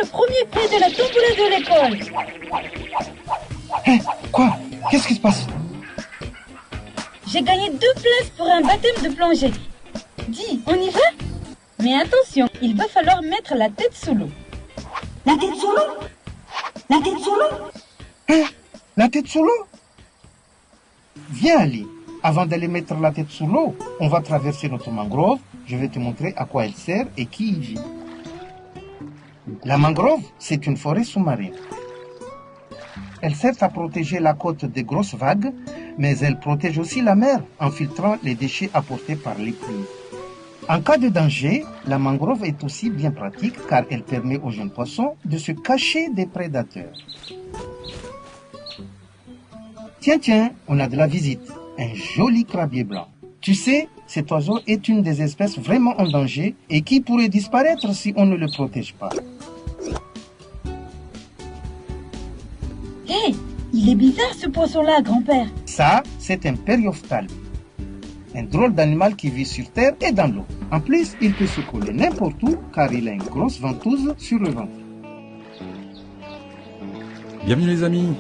le premier prix de la tombola de l'école. Hé, quoi? Qu'est-ce qui se passe? J'ai gagné 2 places pour un baptême de plongée. Dis, on y va? Mais attention, il va falloir mettre la tête sous l'eau. La tête sous l'eau? La tête sous l'eau? Hé, la tête sous l'eau? Viens, Ali. Avant d'aller mettre la tête sous l'eau, on va traverser notre mangrove. Je vais te montrer à quoi elle sert et qui y vit. La mangrove, c'est une forêt sous-marine. Elle sert à protéger la côte des grosses vagues, mais elle protège aussi la mer en filtrant les déchets apportés par les pluies. En cas de danger, la mangrove est aussi bien pratique car elle permet aux jeunes poissons de se cacher des prédateurs. Tiens, on a de la visite. Un joli crabier blanc. Tu sais, cet oiseau est une des espèces vraiment en danger et qui pourrait disparaître si on ne le protège pas. Hé, il est bizarre ce poisson-là, grand-père. Ça, c'est un périophthalme. Un drôle d'animal qui vit sur terre et dans l'eau. En plus, il peut se coller n'importe où car il a une grosse ventouse sur le ventre. Bienvenue les amis.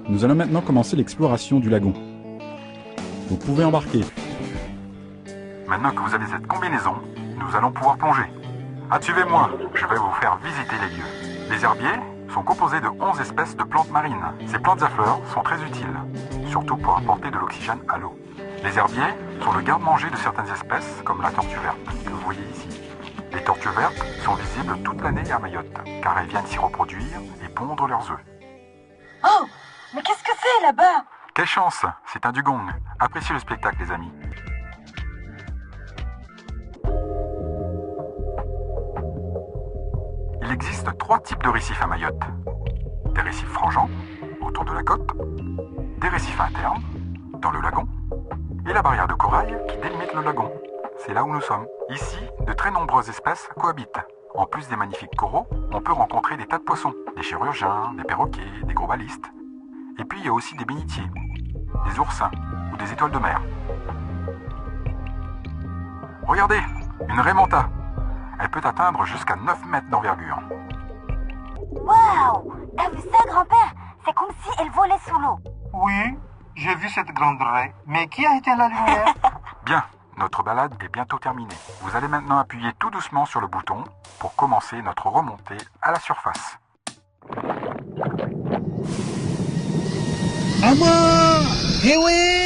Nous allons maintenant commencer l'exploration du lagon. Vous pouvez embarquer. Maintenant que vous avez cette combinaison, nous allons pouvoir plonger. Suivez-moi, je vais vous faire visiter les lieux. Les herbiers sont composés de 11 espèces de plantes marines. Ces plantes à fleurs sont très utiles, surtout pour apporter de l'oxygène à l'eau. Les herbiers sont le garde-manger de certaines espèces, comme la tortue verte, que vous voyez ici. Les tortues vertes sont visibles toute l'année à Mayotte, car elles viennent s'y reproduire et pondre leurs œufs. Oh, mais qu'est-ce que c'est là-bas? Quelle chance, c'est un dugong. Appréciez le spectacle, les amis. Il existe 3 types de récifs à Mayotte. Des récifs frangeants, autour de la côte, des récifs internes, dans le lagon, et la barrière de corail qui délimite le lagon. C'est là où nous sommes. Ici, de très nombreuses espèces cohabitent. En plus des magnifiques coraux, on peut rencontrer des tas de poissons, des chirurgiens, des perroquets, des gros balistes. Et puis il y a aussi des bénitiers, des oursins ou des étoiles de mer. Regardez, une raie manta. Elle peut atteindre jusqu'à 9 mètres d'envergure. Waouh! T'as vu ça, grand-père? C'est comme si elle volait sous l'eau. Oui, j'ai vu cette grande raie. Mais qui a éteint la lumière? Bien, notre balade est bientôt terminée. Vous allez maintenant appuyer tout doucement sur le bouton pour commencer notre remontée à la surface. À moi! Eh oui!